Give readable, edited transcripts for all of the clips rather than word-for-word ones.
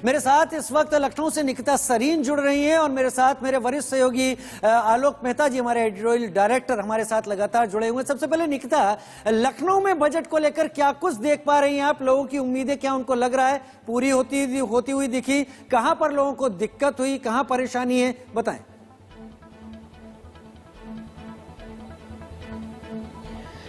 मेरे साथ इस वक्त लखनऊ से निकिता सरीन जुड़ रही हैं और मेरे साथ मेरे वरिष्ठ सहयोगी आलोक मेहता जी, हमारे एडिटोरियल डायरेक्टर, हमारे साथ लगातार जुड़े हुए हैं। सबसे पहले निकिता, लखनऊ में बजट को लेकर क्या कुछ देख पा रही हैं आप? लोगों की उम्मीदें क्या उनको लग रहा है पूरी होती हुई दिखी? कहां पर लोगों को दिक्कत हुई, कहां परेशानी है, बताएं।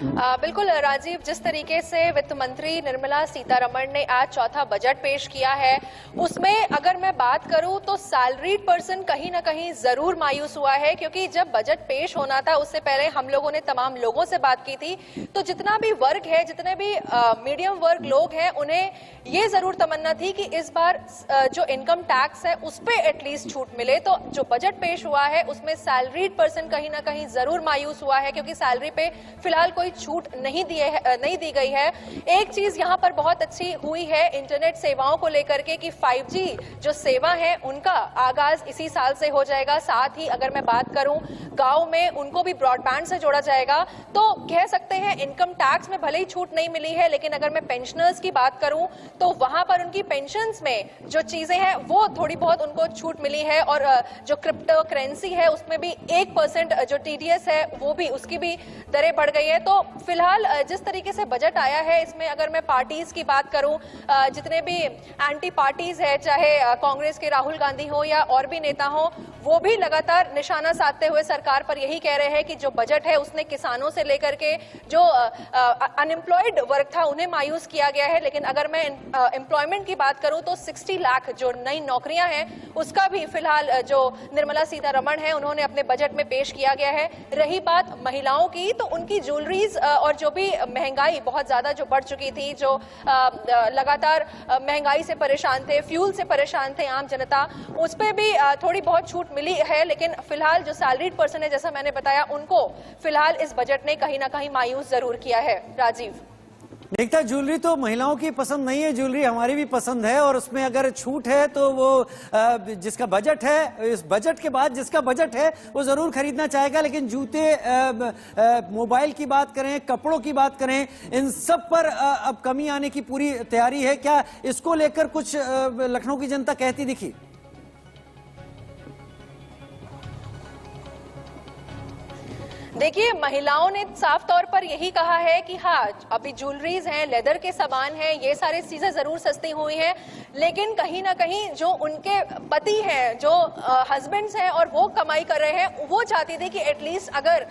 बिल्कुल राजीव, जिस तरीके से वित्त मंत्री निर्मला सीतारमण ने आज चौथा बजट पेश किया है, उसमें अगर मैं बात करूं तो सैलरीड पर्सन कहीं ना कहीं जरूर मायूस हुआ है, क्योंकि जब बजट पेश होना था उससे पहले हम लोगों ने तमाम लोगों से बात की थी, तो जितना भी वर्ग है, जितने भी मीडियम वर्ग लोग हैं, उन्हें ये जरूर तमन्ना थी कि इस बार जो इनकम टैक्स है उस पर एटलीस्ट छूट मिले। तो जो बजट पेश हुआ है उसमें सैलरीड पर्सन कहीं ना कहीं जरूर मायूस हुआ है, क्योंकि सैलरी पे फिलहाल कोई छूट नहीं दी गई है। एक चीज यहां पर बहुत अच्छी हुई है इंटरनेट सेवाओं को लेकर के कि 5G जो सेवा है उनका आगाज इसी साल से हो जाएगा। साथ ही अगर मैं बात करूं गांव में उनको भी ब्रॉडबैंड से जोड़ा जाएगा। तो कह सकते हैं इनकम टैक्स में भले ही छूट नहीं मिली है, लेकिन अगर मैं पेंशनर्स की बात करूं तो वहां पर उनकी पेंशन्स में जो चीजें हैं वो थोड़ी बहुत उनको छूट मिली है। और जो क्रिप्टो करेंसी है उसमें भी 1% जो TDS है वो भी, उसकी भी दरें बढ़ गई है। तो फिलहाल जिस तरीके से बजट आया है, इसमें अगर मैं पार्टीज की बात करूं, जितने भी एंटी पार्टीज है, चाहे कांग्रेस के राहुल गांधी हो या और भी नेता हो, वो भी लगातार निशाना साधते हुए सरकार पर यही कह रहे हैं कि जो बजट है उसने किसानों से लेकर के जो अनएम्प्लॉयड वर्ग था उन्हें मायूस किया गया है। लेकिन अगर मैं एम्प्लॉयमेंट की बात करूं तो 60 लाख जो नई नौकरियां हैं उसका भी फिलहाल जो निर्मला सीतारमण है उन्होंने अपने बजट में पेश किया गया है। रही बात महिलाओं की, तो उनकी ज्वेलरीज और जो भी महंगाई बहुत ज्यादा जो बढ़ चुकी थी, जो लगातार महंगाई से परेशान थे, फ्यूल से परेशान थे आम जनता, उस पर भी थोड़ी बहुत छूट मिली है। लेकिन फिलहाल जो सैलरीड पर्सन है, जैसा मैंने बताया, उनको फिलहाल इस बजट ने कहीं ना कहीं मायूस जरूर किया है। राजीव, निकिता, ज्वेलरी तो महिलाओं की पसंद नहीं है, ज्वेलरी हमारी भी पसंद है, और उसमें अगर छूट है तो वो जिसका बजट है, इस बजट के बाद जिसका बजट है वो जरूर खरीदना चाहेगा। लेकिन जूते, मोबाइल की बात करें, कपड़ों की बात करें, इन सब पर अब कमी आने की पूरी तैयारी है क्या? इसको लेकर कुछ लखनऊ की जनता कहती दिखी? देखिए, महिलाओं ने साफ तौर पर यही कहा है कि हाँ, अभी ज्वेलरीज हैं, लेदर के सामान हैं, ये सारी चीजें जरूर सस्ती हुई हैं, लेकिन कहीं ना कहीं जो उनके पति हैं, जो हस्बैंड्स हैं और वो कमाई कर रहे हैं, वो चाहती थी कि एटलीस्ट अगर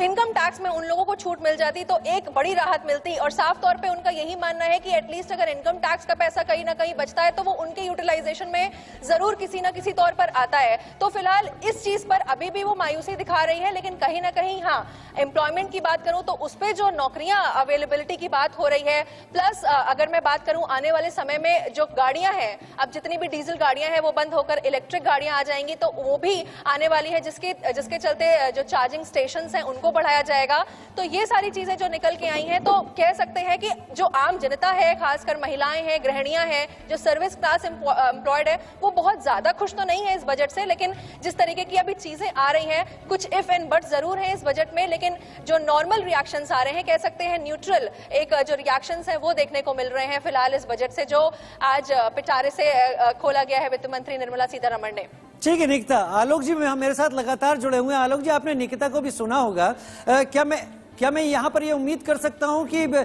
इनकम टैक्स में उन लोगों को छूट मिल जाती तो एक बड़ी राहत मिलती। और साफ तौर पे उनका यही मानना है कि एटलीस्ट अगर इनकम टैक्स का पैसा कहीं ना कहीं बचता है तो वो उनके यूटिलाइजेशन में जरूर किसी ना किसी तौर पर आता है। तो फिलहाल इस चीज पर अभी भी वो मायूसी दिखा रही है। लेकिन कहीं ना कहीं हाँ, एम्प्लॉयमेंट की बात करूं तो उस पर जो नौकरियां अवेलेबिलिटी की बात हो रही है, प्लस अगर मैं बात करूं आने वाले समय में जो गाड़ियां हैं, अब जितनी भी डीजल गाड़ियां हैं वो बंद होकर इलेक्ट्रिक गाड़ियां आ जाएंगी, तो वो भी आने वाली है, जिसके चलते जो चार्जिंग स्टेशन हैं उनको बढ़ाया जाएगा। तो ये सारी चीजें जो निकल के आई हैं, तो कह सकते हैं कि जो आम जनता है, खासकर महिलाएं हैं, गृहिणियां हैं, जो सर्विस क्लास एम्प्लॉयड है, वो बहुत ज्यादा खुश तो नहीं है इस बजट से। लेकिन जिस तरीके की अभी चीजें आ रही हैं, कुछ इफ एंड बट जरूर है इस बजट में, लेकिन जो नॉर्मल रिएक्शंस आ रहे हैं, कह सकते हैं न्यूट्रल एक जो रिएक्शंस हैं वो देखने को मिल रहे हैं फिलहाल इस बजट से, जो आज पिटारे से खोला गया है वित्त मंत्री निर्मला सीतारमण ने। ठीक है निकिता। आलोक जी मेरे साथ लगातार जुड़े हुए हैं। आलोक जी, आपने निकिता को भी सुना होगा, क्या मैं यहाँ पर ये उम्मीद कर सकता हूँ कि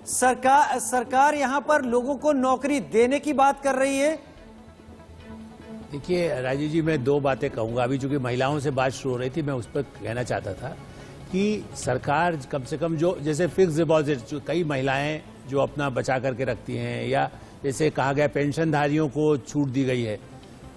सरकार यहाँ पर लोगों को नौकरी देने की बात कर रही है? देखिए राजीव जी, मैं दो बातें कहूंगा। अभी चूंकि महिलाओं से बात शुरू हो रही थी, मैं उस पर कहना चाहता था कि सरकार कम से कम जो जैसे फिक्स डिपॉजिट कई महिलाएं जो अपना बचा करके रखती हैं, या जैसे कहा गया पेंशनधारियों को छूट दी गई है,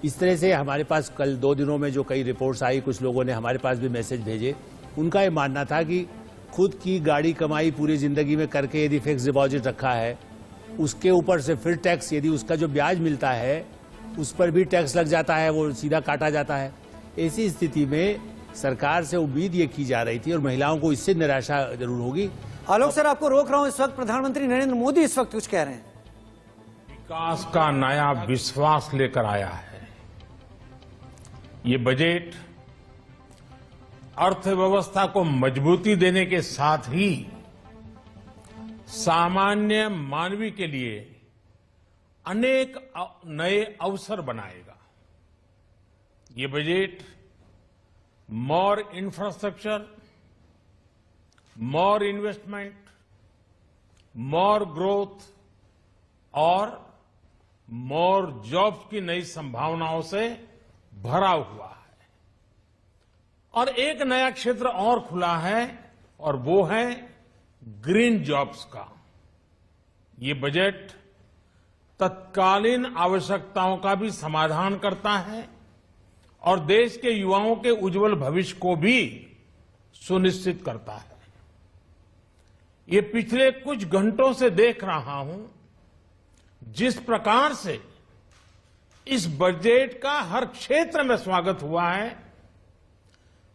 इस तरह से हमारे पास कल 2 दिनों में जो कई रिपोर्ट्स आई, कुछ लोगों ने हमारे पास भी मैसेज भेजे, उनका ये मानना था कि खुद की गाड़ी कमाई पूरी जिंदगी में करके यदि फिक्स डिपॉजिट रखा है, उसके ऊपर से फिर टैक्स, यदि उसका जो ब्याज मिलता है उस पर भी टैक्स लग जाता है, वो सीधा काटा जाता है। ऐसी स्थिति में सरकार से उम्मीद ये की जा रही थी और महिलाओं को इससे निराशा जरूर होगी। आलोक सर, आपको रोक रहा हूं। इस वक्त प्रधानमंत्री नरेंद्र मोदी इस वक्त कुछ कह रहे हैं। विकास का नया विश्वास लेकर आया है ये बजट। अर्थव्यवस्था को मजबूती देने के साथ ही सामान्य मानवी के लिए अनेक नए अवसर बनाएगा। ये बजट मोर इंफ्रास्ट्रक्चर, मोर इन्वेस्टमेंट, मोर ग्रोथ और मोर जॉब्स की नई संभावनाओं से भरा हुआ है। और एक नया क्षेत्र और खुला है और वो है ग्रीन जॉब्स का। ये बजट तत्कालीन आवश्यकताओं का भी समाधान करता है और देश के युवाओं के उज्जवल भविष्य को भी सुनिश्चित करता है। ये पिछले कुछ घंटों से देख रहा हूं जिस प्रकार से इस बजट का हर क्षेत्र में स्वागत हुआ है,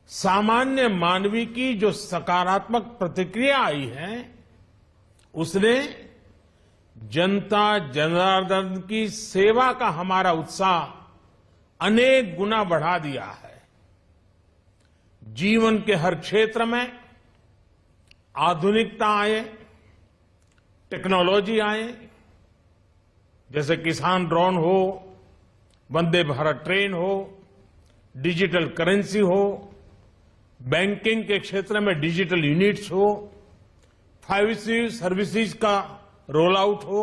सामान्य मानवी की जो सकारात्मक प्रतिक्रिया आई है, उसने जनता जनार्दन की सेवा का हमारा उत्साह अनेक गुना बढ़ा दिया है। जीवन के हर क्षेत्र में आधुनिकता आए, टेक्नोलॉजी आए, जैसे किसान ड्रोन हो, वंदे भारत ट्रेन हो, डिजिटल करेंसी हो, बैंकिंग के क्षेत्र में डिजिटल यूनिट्स हो, 5G सर्विसेज का रोल आउट हो,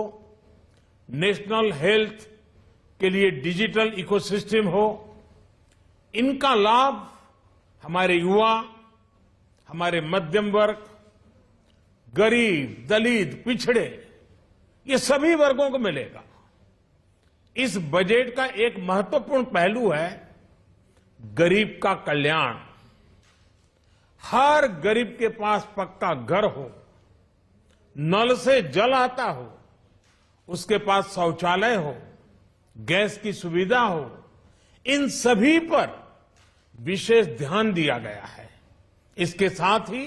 नेशनल हेल्थ के लिए डिजिटल इकोसिस्टम हो। इनका लाभ हमारे युवा, हमारे मध्यम वर्ग, गरीब, दलित, पिछड़े, ये सभी वर्गों को मिलेगा। इस बजट का एक महत्वपूर्ण पहलू है गरीब का कल्याण। हर गरीब के पास पक्का घर हो, नल से जल आता हो, उसके पास शौचालय हो, गैस की सुविधा हो, इन सभी पर विशेष ध्यान दिया गया है। इसके साथ ही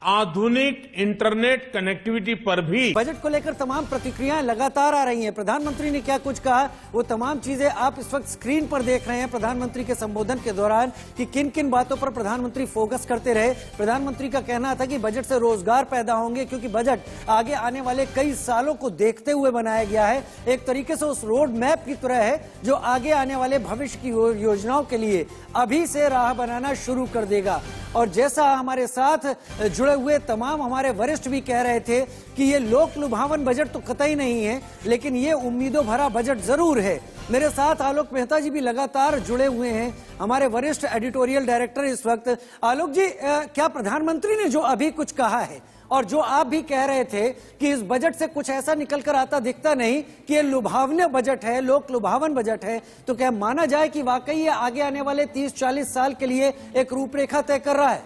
आधुनिक इंटरनेट कनेक्टिविटी पर भी। बजट को लेकर तमाम प्रतिक्रियाएं लगातार आ रही हैं। प्रधानमंत्री ने क्या कुछ कहा, वो तमाम चीजें आप इस वक्त स्क्रीन पर देख रहे हैं। प्रधानमंत्री के संबोधन के दौरान कि किन किन बातों पर प्रधानमंत्री फोकस करते रहे। प्रधानमंत्री का कहना था कि बजट से रोजगार पैदा होंगे, क्योंकि बजट आगे आने वाले कई सालों को देखते हुए बनाया गया है। एक तरीके से उस रोड मैप की तरह है जो आगे आने वाले भविष्य की योजनाओं के लिए अभी से राह बनाना शुरू कर देगा। और जैसा हमारे साथ जुड़े हुए तमाम हमारे वरिष्ठ भी कह रहे थे कि ये लोक लुभावन बजट तो कतई नहीं है, लेकिन ये उम्मीदों भरा बजट जरूर है। मेरे साथ आलोक मेहता जी भी लगातार जुड़े हुए हैं, हमारे वरिष्ठ एडिटोरियल डायरेक्टर इस वक्त। आलोक जी, क्या प्रधानमंत्री ने जो अभी कुछ कहा है और जो आप भी कह रहे थे कि इस बजट से कुछ ऐसा निकल कर आता दिखता नहीं कि ये लुभावने बजट है, लोक लुभावन बजट है, तो क्या माना जाए कि वाकई ये आगे आने वाले 30-40 साल के लिए एक रूपरेखा तय कर रहा है?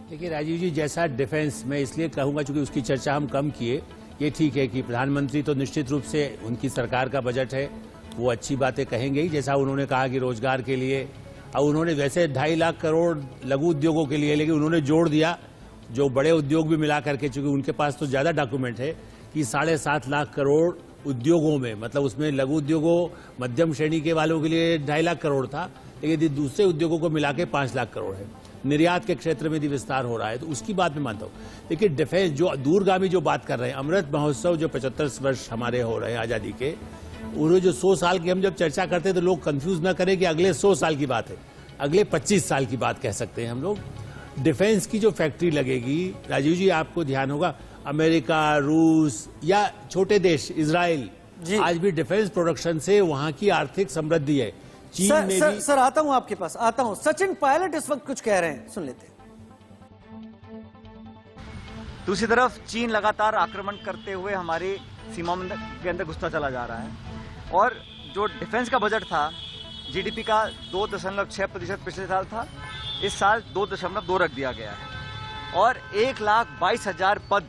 देखिए राजीव जी, जैसा डिफेंस में इसलिए कहूंगा क्योंकि उसकी चर्चा हम कम किए। ये ठीक है कि प्रधानमंत्री तो निश्चित रूप से उनकी सरकार का बजट है, वो अच्छी बातें कहेंगे ही। जैसा उन्होंने कहा कि रोजगार के लिए, और उन्होंने वैसे 2.5 लाख करोड़ लघु उद्योगों के लिए, लेकिन उन्होंने जोड़ दिया जो बड़े उद्योग भी मिला करके, चूंकि उनके पास तो ज्यादा डॉक्यूमेंट है, कि 7.5 लाख करोड़ उद्योगों में, मतलब उसमें लघु उद्योगों मध्यम श्रेणी के वालों के लिए 2.5 लाख करोड़ था, लेकिन दूसरे उद्योगों को मिला के 5 लाख करोड़ है। निर्यात के क्षेत्र में भी विस्तार हो रहा है, तो उसकी बात मैं मानता हूँ। लेकिन डिफेंस जो दूरगामी जो बात कर रहे हैं, अमृत महोत्सव जो 75 वर्ष हमारे हो रहे हैं आजादी के, उन्होंने जो 100 साल की हम जब चर्चा करते हैं तो लोग कंफ्यूज ना करें कि अगले 100 साल की बात है, अगले 25 साल की बात कह सकते हैं हम लोग। डिफेंस की जो फैक्ट्री लगेगी, राजीव जी आपको ध्यान होगा, अमेरिका, रूस या छोटे देश इजराइल आज भी डिफेंस प्रोडक्शन से वहां की आर्थिक समृद्धि है। चीन में भी। सर आता हूं आपके पास, आता हूं। सचिन पायलट इस वक्त कुछ कह रहे हैं, सुन लेते हैं। दूसरी तरफ चीन लगातार आक्रमण करते हुए हमारी सीमा के अंदर घुसता चला जा रहा है और जो डिफेंस का बजट था, जीडीपी का 2.6% पिछले साल था, इस साल 2.2 रख दिया गया है और 1,22,000 पद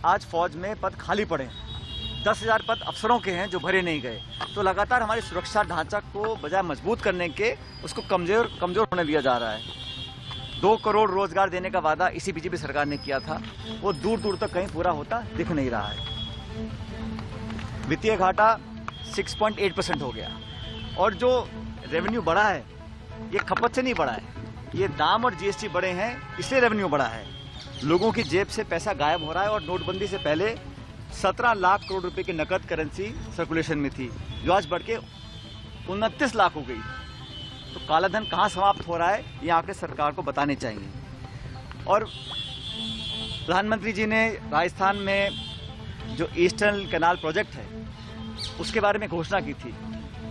आज फौज में पद खाली पड़े हैं। 10,000 पद अफसरों के हैं जो भरे नहीं गए। तो लगातार हमारी सुरक्षा ढांचा को बजाय मजबूत करने के उसको कमजोर होने दिया जा रहा है। 2 करोड़ रोजगार देने का वादा इसी बीजेपी सरकार ने किया था, वो दूर दूर तक कहीं पूरा होता दिख नहीं रहा है। वित्तीय घाटा 6.8% हो गया और जो रेवेन्यू बढ़ा है ये खपत से नहीं बढ़ा है, ये दाम और जीएसटी बढ़े हैं इसलिए रेवेन्यू बढ़ा है। लोगों की जेब से पैसा गायब हो रहा है और नोटबंदी से पहले 17 लाख करोड़ रुपए की नकद करेंसी सर्कुलेशन में थी, जो आज बढ़ के 29 लाख हो गई। तो काला धन कहाँ समाप्त हो रहा है, ये आंकड़े सरकार को बताने चाहिए। और प्रधानमंत्री जी ने राजस्थान में जो ईस्टर्न कैनाल प्रोजेक्ट है उसके बारे में घोषणा की थी।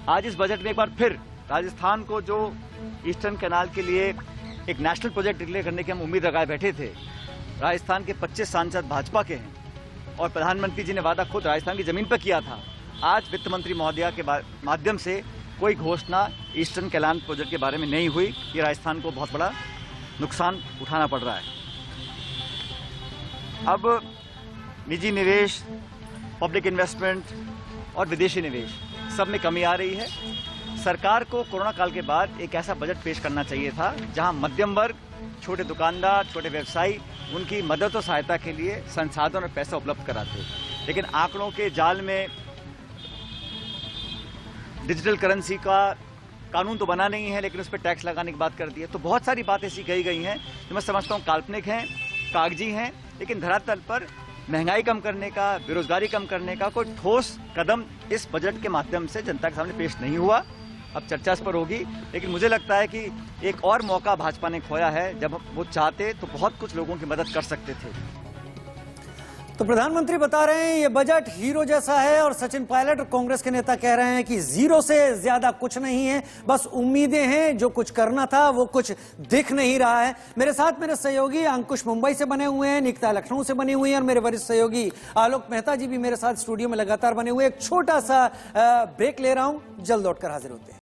आज इस बजट में एक बार फिर राजस्थान को जो ईस्टर्न कैनाल के लिए एक नेशनल प्रोजेक्ट डिक्लेयर करने की हम उम्मीद लगाए बैठे थे, राजस्थान के 25 सांसद भाजपा के हैं और प्रधानमंत्री जी ने वादा खुद राजस्थान की जमीन पर किया था। आज वित्त मंत्री महोदया के माध्यम से कोई घोषणा ईस्टर्न कैनाल प्रोजेक्ट के बारे में नहीं हुई। ये राजस्थान को बहुत बड़ा नुकसान उठाना पड़ रहा है। अब निजी निवेश, पब्लिक इन्वेस्टमेंट और विदेशी निवेश सब में कमी आ रही है। सरकार को कोरोना काल के बाद एक ऐसा बजट पेश करना चाहिए था जहां मध्यम वर्ग, छोटे दुकानदार, छोटे व्यवसायी उनकी मदद और सहायता के लिए संसाधन और पैसा उपलब्ध कराते। लेकिन आंकड़ों के जाल में डिजिटल करेंसी का कानून तो बना नहीं है, लेकिन उस पर टैक्स लगाने की बात कर दी है। तो बहुत सारी बातें ऐसी कही गई हैं जो मैं समझता हूँ काल्पनिक हैं, कागजी हैं, लेकिन धरातल पर महंगाई कम करने का, बेरोजगारी कम करने का कोई ठोस कदम इस बजट के माध्यम से जनता के सामने पेश नहीं हुआ। अब चर्चा इस पर होगी, लेकिन मुझे लगता है कि एक और मौका भाजपा ने खोया है। जब वो चाहते तो बहुत कुछ लोगों की मदद कर सकते थे। तो प्रधानमंत्री बता रहे हैं ये बजट हीरो जैसा है और सचिन पायलट और कांग्रेस के नेता कह रहे हैं कि जीरो से ज्यादा कुछ नहीं है, बस उम्मीदें हैं। जो कुछ करना था वो कुछ दिख नहीं रहा है। मेरे साथ मेरे सहयोगी अंकुश मुंबई से बने हुए हैं, निकिता लखनऊ से बनी हुई है और मेरे वरिष्ठ सहयोगी आलोक मेहता जी भी मेरे साथ स्टूडियो में लगातार बने हुए। एक छोटा सा ब्रेक ले रहा हूं, जल्द लौटकर हाजिर होते हैं।